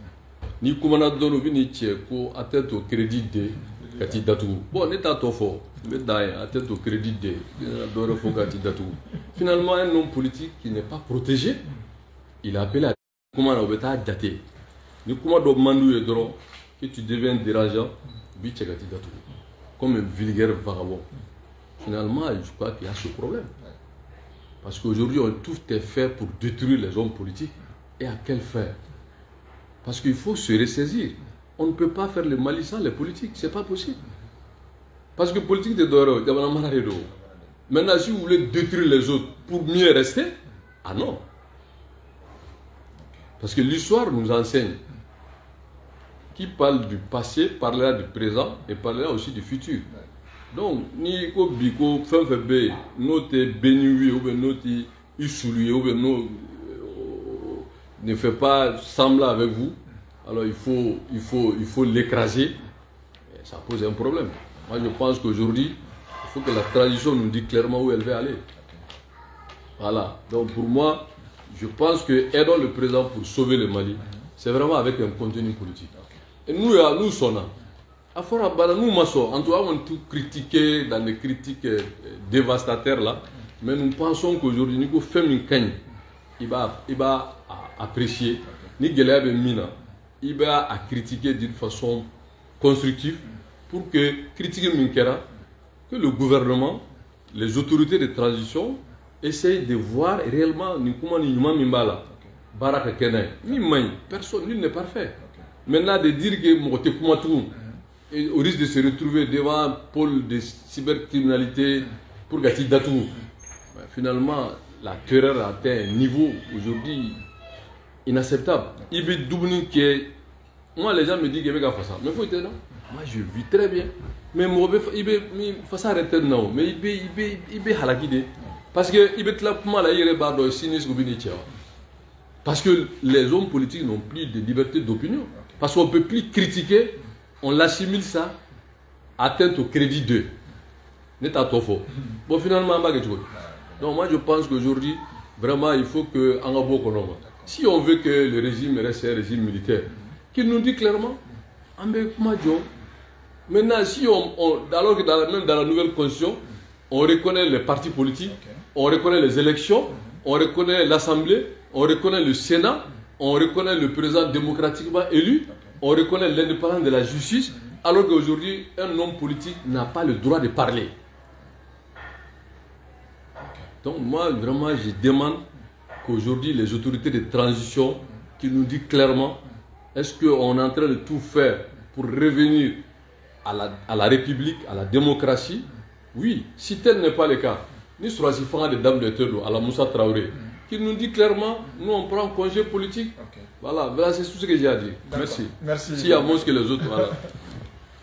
Ni Koumana Donobi ni Tcheko atteint au crédit de Kati Datou. Bon, n'est pas trop fort. Mais d'ailleurs, atteint au crédit de Kati Datou. Finalement, un homme politique qui n'est pas protégé, il a appelé à Koumana Obeta daté. Ni Koumana Dobmandou et Doro, que tu deviens dérangeant, Biche Kati Datou. Comme un vulgaire vagabond. Finalement, je crois qu'il y a ce problème. Parce qu'aujourd'hui, tout est fait pour détruire les hommes politiques. Et à quelle fin? Parce qu'il faut se ressaisir. On ne peut pas faire le Mali sans les politiques. Ce n'est pas possible. Parce que politique de Doro, maintenant, si vous voulez détruire les autres pour mieux rester, ah non. Parce que l'histoire nous enseigne. Qui parle du passé parlera du présent et parlera aussi du futur. Donc, ni ko biko fin febe note béni ou note isulu ou ne fait pas semblant avec vous, alors il faut l'écraser. Ça pose un problème. Moi, je pense qu'aujourd'hui, il faut que la tradition nous dise clairement où elle veut aller. Voilà. Donc, pour moi, je pense que aidons le président pour sauver le Mali, c'est vraiment avec un contenu politique. Et nous sommes là. Nous, en tout cas, on tout critiqué dans des critiques dévastateurs là, mais nous pensons qu'aujourd'hui, nous faisons une cagne. Il va apprécier. Ni Guéléa Mina, il va critiquer d'une façon constructive pour que critiquer Minkera, que le gouvernement, les autorités de transition essayent de voir réellement comment nous Mimbala, Baraka Kenai, personne, nul n'est parfait. Maintenant, de dire que Mokote Koumatou, au risque de se retrouver devant un pôle de cybercriminalité pour Gati Datou, finalement, la terreur a atteint un niveau aujourd'hui inacceptable. Il veut doubler que. Moi, les gens me disent qu'il veut faire ça. Mais il faut être là. Moi, je vis très bien. Mais il veut ça arrêter non. Mais il veut halakide. Parce que il veut là pour moi là, il est dans sinistre parce que les hommes politiques n'ont plus de liberté d'opinion. Parce qu'on ne peut plus critiquer. On l'assimile ça, atteinte au crédit d'eux. N'est pas trop fort. Bon, finalement, donc moi je pense qu'aujourd'hui, vraiment, il faut que si on veut que le régime reste un régime militaire, qu'il nous dit clairement, maintenant, si alors que même dans la nouvelle constitution, on reconnaît les partis politiques, on reconnaît les élections, on reconnaît l'Assemblée, on reconnaît le Sénat, on reconnaît le président démocratiquement élu, on reconnaît l'indépendance de la justice, alors qu'aujourd'hui, un homme politique n'a pas le droit de parler. Donc moi, vraiment, je demande qu'aujourd'hui, les autorités de transition qui nous disent clairement, est-ce qu'on est en train de tout faire pour revenir à la République, à la démocratie? Oui, si tel n'est pas le cas, nous serons des dames de Terre à la Moussa Traoré, qui nous dit clairement, nous on prend congé politique. Voilà, c'est tout ce que j'ai à dire. Merci. Merci. S'il y a moins que les autres, voilà.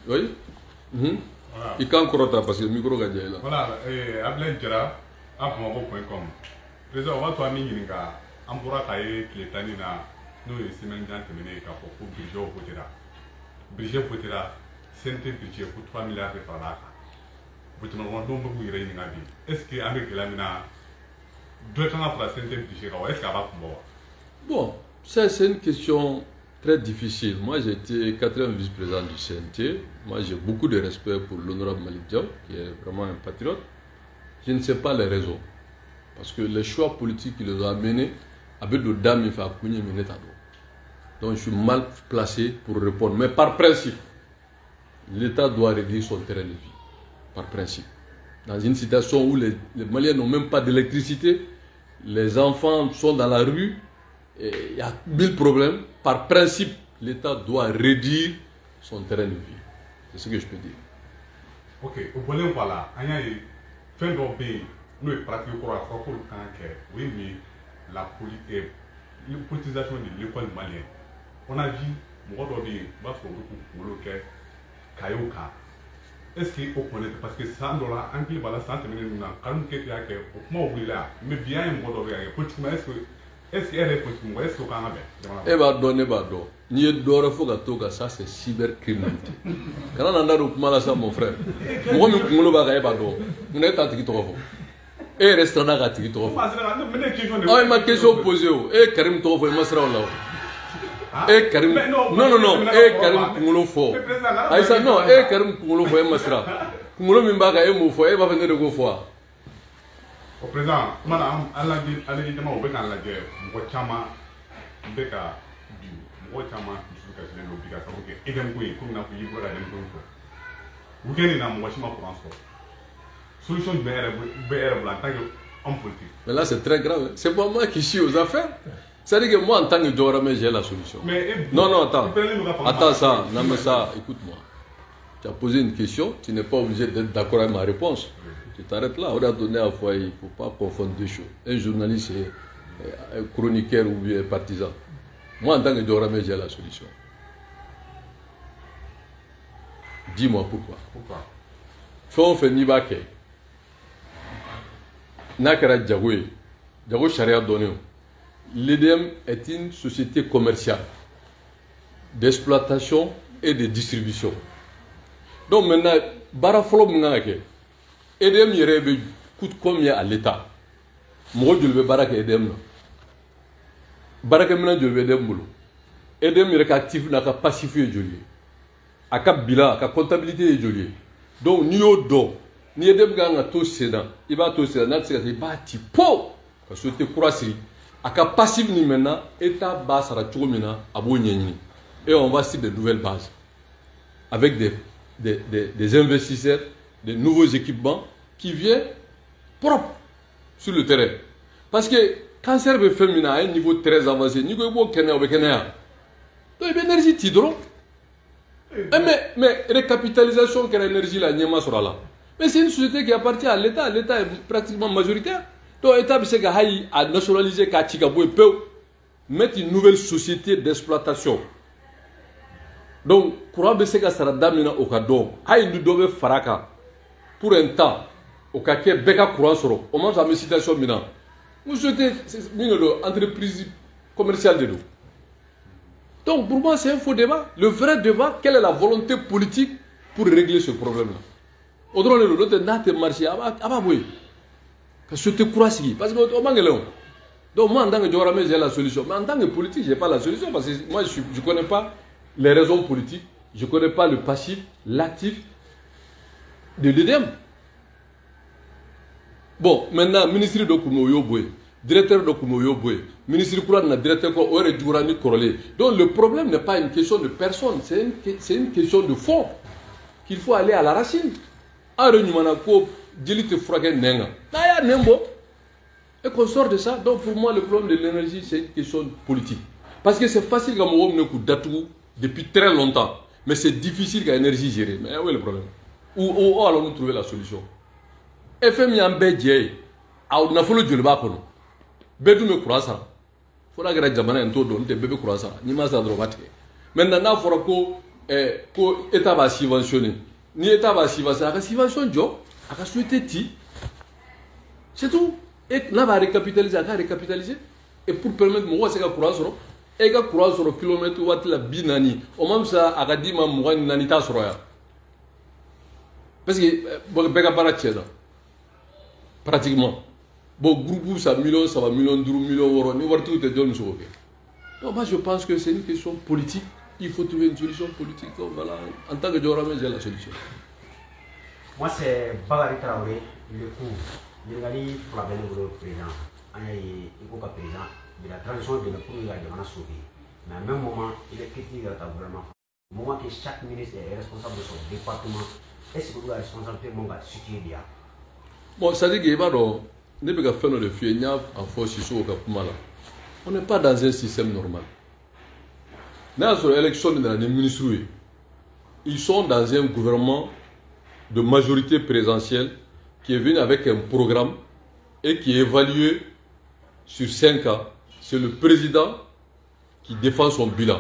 Oui. Il quand encore parce que le micro est là. Voilà, Ablen Kera, abmoko.com. Président, on va toi minga, on pourra tailler les tanina, nous les semaines d'antemene pour budget au Potera. Budget Potera, c'est un budget pour 3 milliards de dollars. Vous te demandez beaucoup de réunions. Est-ce qu'avec la mina, deux temps après c'est un budget, est-ce qu'il va bon, ça c'est une question très difficile. Moi j'ai été 4e vice-président du CNT. Moi j'ai beaucoup de respect pour l'honorable Malick Diaw, qui est vraiment un patriote. Je ne sais pas les raisons. Parce que les choix politiques qui les ont amenés, avec le dame, il fait accompagner mes états. Donc je suis mal placé pour répondre. Mais par principe, l'État doit régler son terrain de vie. Par principe. dans une situation où les Maliens n'ont même pas d'électricité, les enfants sont dans la rue, il y a 1000 problèmes. Par principe, l'État doit réduire son terrain de vie. C'est ce que je peux dire. Ok, au volet voilà, il y a une fin d'obé, nous pratiquons pour oui, mais la politisation de l'école malienne. On a vu, moi, est-ce qu'il faut connaître parce que ça, dans la anglais, voilà, ça, c'est maintenant, quand on est là, comment on là, mais bien, moi, est-ce qu'il y a des politiques, est-ce qu'on a bien? Eh bien, donne, ni d'or faut que ça c'est cybercriminalité. Quand on a donc mal à ça, mon frère. Moi, je me le bats on est en train et restaurant à Tikito. Ah, ma question posée. Et Karim Tofo, il m'a serré là. Et Karim. Non. Et Karim Koulofo. Ah, ça non. Et Karim Koulofo, il m'a serré. Koulo Mimbaga, il m'a fait. Il va venir de Gofoa. Au présent, madame, Allah dit, au Bécan la guerre, Mochama, Beka, Mochama, je suis l'obligation. Et d'un coup, comme on a pu livrer la même chose. Vous gagnez dans Mochama pour un sort. Solution de BR en tant qu'homme politique. Mais là, c'est très grave. C'est pas moi qui suis aux affaires. C'est-à-dire que moi, en tant que Djoramé, j'ai la solution. Mais, non, attends. Attends ça. Non, mais ça, écoute-moi. Tu as posé une question, tu n'es pas obligé d'être d'accord avec ma réponse. Tu t'arrêtes là. On a donné à foi, il ne faut pas confondre deux choses. Un journaliste est un chroniqueur ou bien un partisan. Moi, en tant que Djoramé, j'ai la solution. Dis-moi pourquoi. Faut faire Nibake. Nakara Djagoui, Djago Charia Donné. L'EDM est une société commerciale d'exploitation et de distribution. Donc maintenant, Barafolo Mnake, EDM coûte combien à l'État? Moi, je vais Barak EDM. Barak Mena, je vais EDM. EDM est actif, n'a pas pacifié Joliet. A cap bilan, a comptabilité Joliet. Donc, ni au don. Ni edem ganga to sédan il va to sédan n'a il va tipo parce que te croissir à cap passif ni maintenant état bas sera chomina abo nyeni et on va sur de nouvelles bases avec des investisseurs, des nouveaux équipements qui viennent propres sur le terrain parce que cancer de féminin à un niveau très avancé ni go bo kenya o kenya to énergie tidro mais récapitalisation que l'énergie la nyema sera là. Mais c'est une société qui appartient à l'État. L'État est pratiquement majoritaire. Donc l'État a nationalisé Kachikabo et peut mettre une nouvelle société d'exploitation. Donc, courant Besseka Saradamina au Kadon, Haï nous devait Faraka pour un temps, au Kake Beka Courant Soro, au moins à mes citations maintenant. Nous souhaitons une entreprise commerciale de nous. Donc, pour moi, c'est un faux débat. Le vrai débat, quelle est la volonté politique pour régler ce problème-là? Au-delà de l'autre, n'a-t-il marché à Baboui. Parce que je te crois si. Parce que au Mangalon. Donc, moi, en tant que Djoramé, j'ai la solution. Mais en tant que politique, je n'ai pas la solution. Parce que moi, je ne connais pas les raisons politiques. Je ne connais pas le passif, l'actif de l'EDM. Bon, maintenant, ministre de Koumoyo Boué, directeur de Koumoyo Boué, ministre de Kouran, directeur de Koumoyo Djourani Korolé. Donc, le problème n'est pas une question de personne, c'est une question de fond. Qu'il faut aller à la racine. Et qu'on sort de ça. Donc pour moi le problème de l'énergie c'est une question politique. Parce que c'est facile quand on depuis très longtemps. Mais c'est difficile quand l'énergie gérer. Mais où est le problème? Où allons-nous trouver la solution? FM Yambe Djei, on a fait le djolba kono. Bedou me croissant. Faut la grande jamana en tout don te bébé croissant. Ni ma sa drobate. Maintenant faut ko état va subventionner. Ni état va subventionner. La subvention job, a ka souhaité ti. C'est tout. Et là va récapitaliser, et pour permettre moi c'est que courant soro et que courant soro kilomètre watt la binani au même ça a ka di ma moi nani ta soro ya parce que bega baracheda pratiquement bon groupe ça million ça va million 2 million euro ni wartu te donne so ok. Donc moi je pense que c'est une question politique, il faut trouver une solution politique. Donc voilà, en tant que Djoramé j'ai la solution. Moi c'est Bagari Traoré le coup. Il y a des problèmes avec le président. Il y a président de la transition de la première de sauver. Mais à un même moment, il est critiqué dans le gouvernement. Au moment que chaque ministre est responsable de son département, est-ce que vous êtes responsable de mon gars situé bien? Bon, ça dit que on n'est pas dans un système normal. Dans l'élection de la ministre, ils sont dans un gouvernement de majorité présidentielle qui est venu avec un programme et qui est évalué sur 5 ans. C'est le président qui défend son bilan,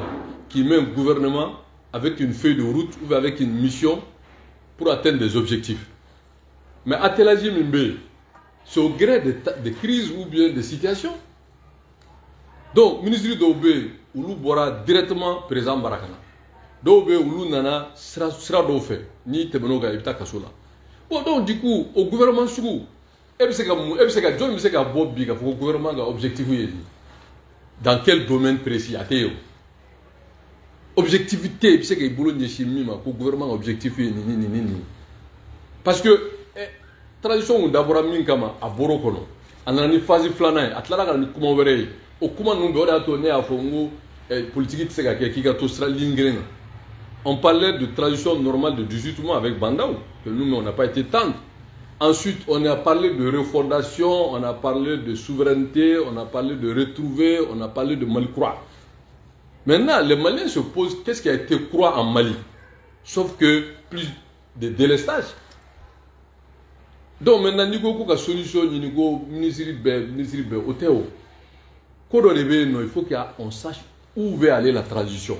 qui met un gouvernement avec une feuille de route ou avec une mission pour atteindre des objectifs. Mais à Telaji Mimbe, c'est au gré des crises ou bien des situations. Donc, le ministre d'Obé, Oulu Bora directement président Barakana. D'Obé, Oulu Nana, sera d'Ofé, ni Tebenoga, Ibta Kasola. Bon, donc, du coup, au gouvernement Sougou, le gouvernement a objectif. Dans quel domaine précis? Objectivité, c'est que le gouvernement a objectif. Parce que, tradition d'abord à Borokono, en a une phase flanée, à Tlara, comment verrez au comment nous devons tourner à Fongo, politique qui a tout ça, on parlait de tradition normale de 18 mois avec Bandaou, que nous, on n'a pas été tendre. Ensuite, on a parlé de refondation, on a parlé de souveraineté, on a parlé de retrouver, on a parlé de Mali-Croix. Maintenant, les Maliens se posent qu'est-ce qui a été croix en Mali? Sauf que plus de délestage. Donc maintenant, il y a une solution, il y a une ministre, il faut qu'on sache où va aller la transition.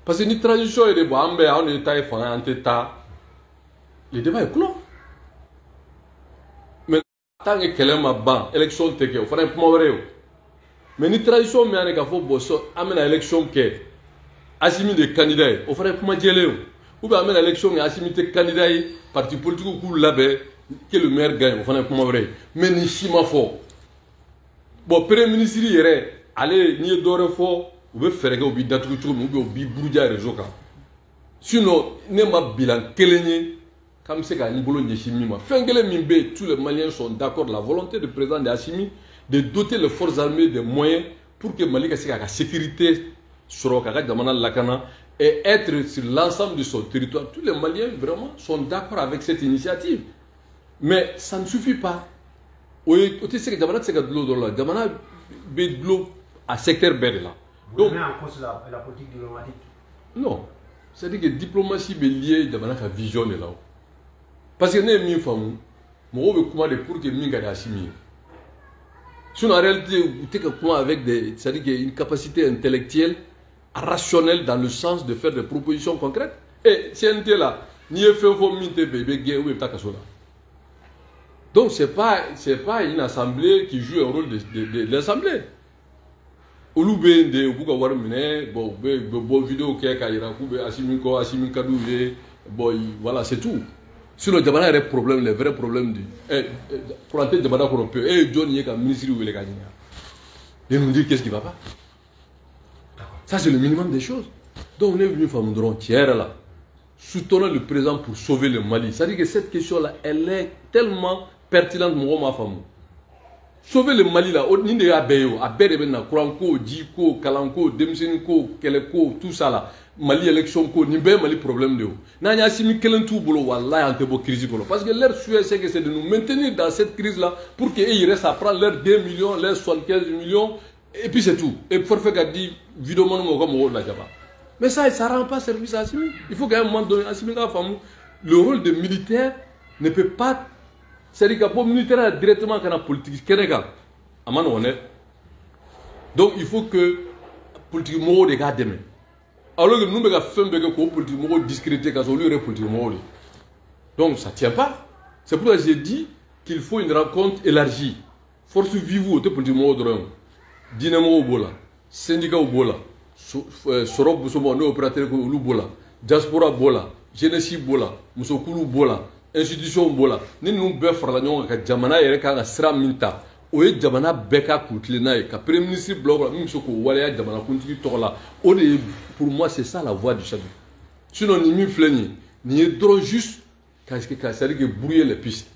Parce que la transition est de bon, on est taille en état. Le débat est clos. Mais tant que quelqu'un a ban, élection teke, il faut un point vrai. Mais la transition, mais on a fait bosso, amène l'élection qui est assimilé des candidats, il faut un point gelé. Ou bien amène l'élection et assimilé des candidats, parti politique ou là-bas, que le maire gagne, il faut un point vrai. Mais ni si ma fort. Bon, premier ministre, il est allé, ni d'or fort, ou bien faire que vous êtes d'accord, ou bien vous êtes réseau. Sinon, ne m'a bilan kelenye, comme c'est qu'à niveau de Chimima. Fengele Mimbe, tous les Maliens sont d'accord de la volonté du président de Assimi de doter les forces armées des moyens pour que Mali ait la sécurité sur Lakana et être sur l'ensemble de son territoire. Tous les Maliens vraiment sont d'accord avec cette initiative. Mais ça ne suffit pas. Oui, tu sais que Jamana c'est de l'eau dans la Jamana de l'eau à secteur belle là. Donc, vous mettez en cause la politique diplomatique? Non, c'est-à-dire que la diplomatie est liée à la vision là. Parce que nous sommes une femme, nous avons commandé pour que nous soyons assimilés. Si en réalité, vous avez avec une capacité intellectuelle, rationnelle dans le sens de faire des propositions concrètes. Et si on est là, ni fait bébé ou donc ce n'est pas une assemblée qui joue un rôle de l'assemblée. Olu be de buka war mine bon vidéo ke ka ira ku be asimin kadou boy voilà c'est tout. Sinon Jamana a des problèmes, les vrais problèmes du planter Jamana qu'on peut John Yeka ministre ou les gagnants. Et nous dire qu'est-ce qui va pas. Ça c'est le minimum des choses. Donc on est venu faire un drone tiers là. Soutenons le président pour sauver le Mali. Ça dit que cette question là elle est tellement pertinente mon ma femme. Sauver le Mali là, on n'y a pas Kouranko, Djiko, Kalanko, Demsenko, Keleko, tout ça là. Mali élection ko ni be Mali problème de. Na nya simi kelen tout bolo wallahi ante bo crise ko parce que leur souhait c'est que c'est de nous maintenir dans cette crise là pour que ils restent à prendre leurs 2 millions, leurs 75 millions et puis c'est tout. Et forfait qu'a dit vidéo mon comme la jaba. Mais ça rend pas service à Assimi. Il faut qu'à un moment donné Assimi la femme le rôle de militaire ne peut pas c'est-à-dire que pour militaire directement quand la politique Sénégal amana honnête. Donc il faut que politique mo de gars demain. Alors que nous avons fait un politique discrété quand on lui a politique. Donc ça ne tient pas. C'est pour ça que j'ai dit qu'il faut une rencontre élargie. Force vive au politique. Dynamo au bola, syndicat au bola, Sorop Boussomo, opérateur au bola, diaspora bola, Genesis bola, Moussokulu bola, institution bola. Nous nous beffrons la nuit avec Jamana et avec Asra Minta. Oye Jamana beka kutlena et ka premier ministre bloc même ce que Walaya Jamana continue tola. Pour moi c'est ça la voie du chef. Sinon ni mi fleni ni est trop juste c'est dire que brouiller les pistes.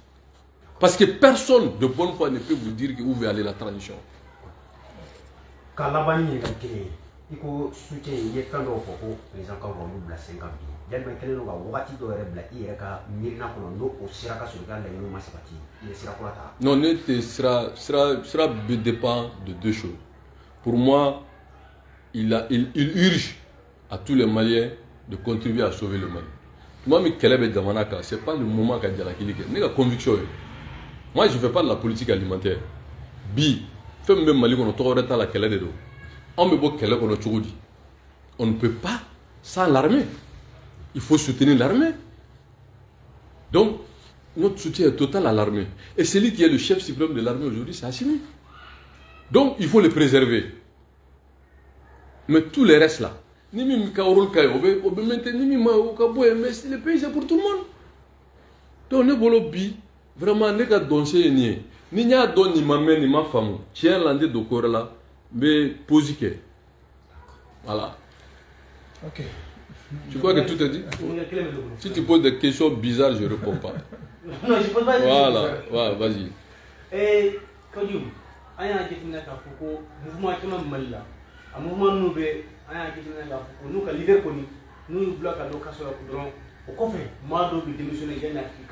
Parce que personne de bonne foi ne peut vous dire que où va aller la transition. Kalabani est il faut soutien il y a plein d'autres les gens quand on oublie 50 ans yalima kelen no ga wakati do yɛrɛ bila i yɛrɛ ka miirina kɔnɔ n'o o sera ka sɔrɔ i ka laɲiniw ma sabati i bɛ sira kura ta. Non, sera dépend de deux choses. Pour moi, il urge à tous les Maliens de contribuer à sauver le Mali. Moi, ce n'est pas le moment qu'a dit la Kilike. C'est la conviction. Moi, je ne fais pas de la politique alimentaire. Bi, fais même Mali qu'on a la Kélé de dos. On ne peut pas sans l'armée. Il faut soutenir l'armée. Donc, notre soutien est total à l'armée. Et celui qui est le chef suprême de l'armée aujourd'hui, c'est Assimi. Donc, il faut le préserver. Mais tous les restes là, mais le pays c'est pour tout le monde. Donc, ne volo bi, vraiment, ne ka danser ni. Ni nya don ni maman ni ma femme. Tiens l'andé de corps là, mais posique. Voilà. Ok. Tu crois que tout est dit? Si tu poses des questions bizarres, je ne réponds pas. Non, je ne pose pas des questions. Voilà, vas-y. Et quand tu as un mouvement qui m'a mal là, un mouvement nouveau, nous, quand leader, nous bloquons à l'occasion de la au coffre, moi, je vais démissionner de l'Afrique.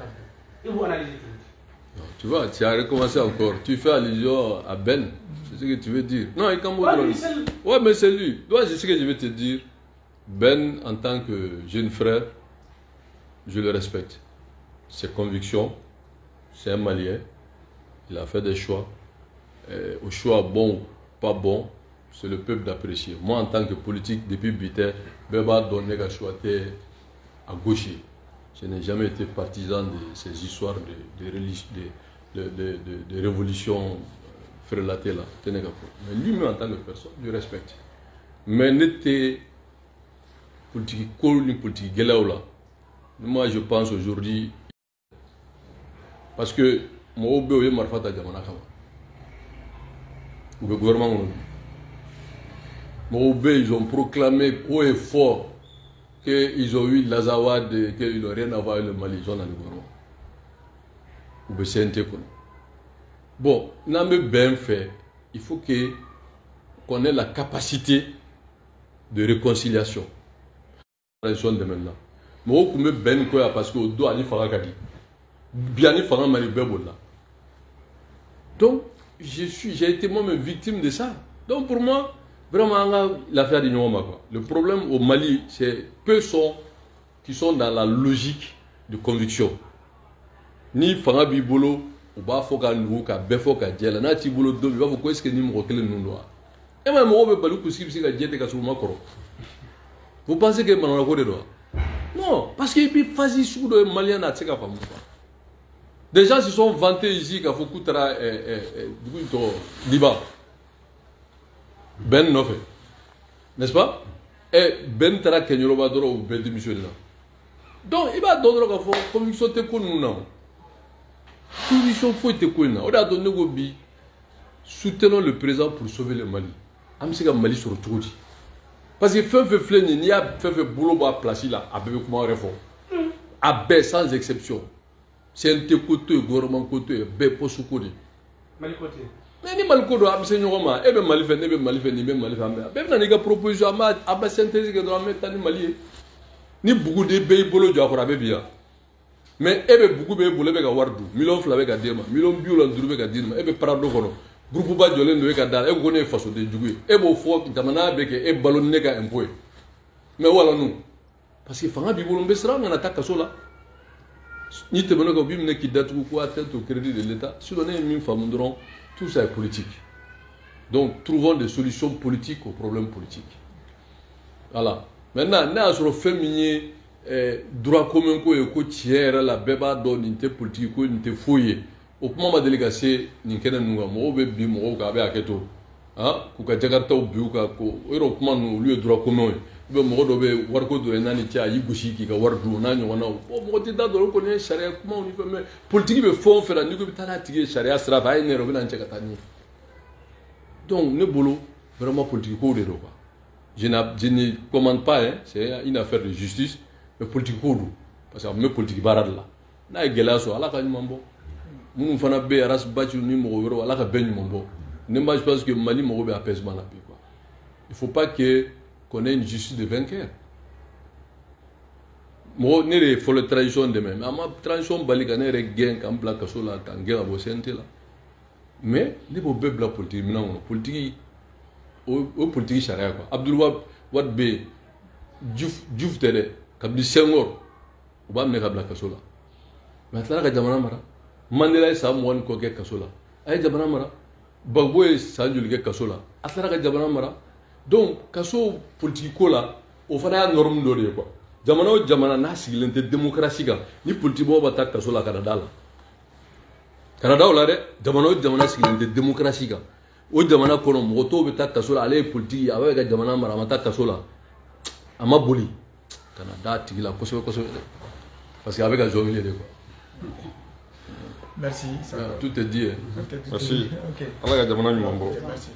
Et vous analysez tout. Tu vois, tu as recommencé encore. Tu fais allusion à Ben. C'est ce que tu veux dire. Non, il comme ouais, mais c'est lui. Toi, je sais ce que je vais te dire. Ben, en tant que jeune frère, je le respecte. Ses convictions, c'est un Malien. Il a fait des choix. Au choix bon ou pas bon, c'est le peuple d'apprécier. Moi, en tant que politique, depuis Bité, Beba donné qu'à choisir à gauche. Je n'ai jamais été partisan de ces histoires de révolution frelatée là. Mais lui-même, en tant que personne, je respecte. Mais n'était politique ni politique là. Moi, je pense aujourd'hui, parce que moi, je marfata jamana kama. Le gouvernement, ils ont proclamé haut et fort qu'ils ont eu l'Azawad, qu'ils n'ont rien à voir avec le Mali, ils ont dans le gouvernement. Bon, n'a bien fait, il faut qu'on ait la capacité de réconciliation. De maintenant. Mais on peut bien quoi parce que doit aller faire kadi. Bien aller faire Mali bebola. Donc j'ai été moi-même victime de ça. Donc pour moi vraiment l'affaire du Nyoma quoi. Le problème au Mali c'est peu qui sont dans la logique de conviction. Ni fanga bibolo ou ba foka nou ka befo ka djela na ti bolo do ba ko est-ce que ni mo kele nou do. Et même mo be balu ku sibisi ka djete ka suma koro. Vous pensez que Manon a droit? Non, parce qu'il y a phase sous le Malien à Tseka Famouka. Des gens se sont vantés ici qu'à Foukoutara Liban. Ben Nofé. N'est-ce pas? Et Ben Tara Kenyoloba Doro ou Ben Démissionnaire. Donc, il va donner la conviction de Kounouna. Conviction faut te Kounouna. On a donné au bi. Soutenons le président pour sauver le Mali. Amsika Mali sur le trou. Parce que fait il y a fait boulot à placer là, à bébé comment réforme. À bé sans exception. C'est un côté, gouvernement côté, bé pour sous côté. Mali côté. Mais ni mal côté, à monsieur Nyoma, et bien Malifé, ni bien Malifé, ni bien Malifé. Même dans les propositions, à bas synthèse que doit mettre en Mali. Ni beaucoup de bé boulot du accora bien. Mais et bien beaucoup de boulot avec un wardou, million flavé à Dema, million biolon d'ouvrir à Dima, et bien parado kono. Groupe ba jolé no ekadal e gone faso de djugui e bo fo damana beke e ballon nega impoé mais wala nous parce que fanga bi bolon besra on attaque sola ni te bono ko bim ne ki datu ko atteinte au crédit de l'état si on est une femme ndron tout ça est politique. Donc trouvons des solutions politiques aux problèmes politiques. Voilà. Maintenant na sur féminin droit commun ko tiers la beba do nité politique ko nité foyer. Au moment de l'égacer, nous avons bi mo ka be aketo hein ku ka jakarta u bi ka ko ero kuma no lieu droit commun be mo do be war ko do nani tia yi gushi ki ka war du na nyo na o mo ti da do ko ne sharia kuma on fait mais politique be fond faire ni ko bi tana tige sharia sra ba ne ro bi nan cheka tani. Donc ne bolo vraiment politique ko de do quoi. Je ne commande pas hein, c'est une affaire de justice mais politique ko do parce que me politique barad là na gelaso ala ka nyambo. Nous faisons bien ras battu ni mo woro ala ka ben mo bo ne je pense que Mali mo be apaisement la paix quoi il ne faut pas qu'on ait une justice de vainqueur. Moi, il faut la tradition de même. Ma tradition, c'est que je gagne quand je suis là, quand je suis là. Mais, il faut que la politique, politique, politique charia. Abdul Wad B, Diouf Tere, Kabdi Senghor, on va amener la kasola. Mais là, il y a Mara. Mandela est Samoan Koke Kasola. Il y a Mara. Bagbo est Sanjulke Kasola. Atlara il y a Mara. Donc, kaso politique là, on fait la norme d'orient quoi. Jamana jamana n'a sigilente démocratie ga ni politique bo bata kaso la Canada la Canada la de jamana sigilente démocratie ga o jamana kono moto be ta kaso la ale politique awe ga jamana mara mata kaso la ama boli Canada tigila koso parce que avec ga jomile de quoi. Merci, tout est dit. Okay, merci. Okay. Allah ga jamana nyumbo. Merci.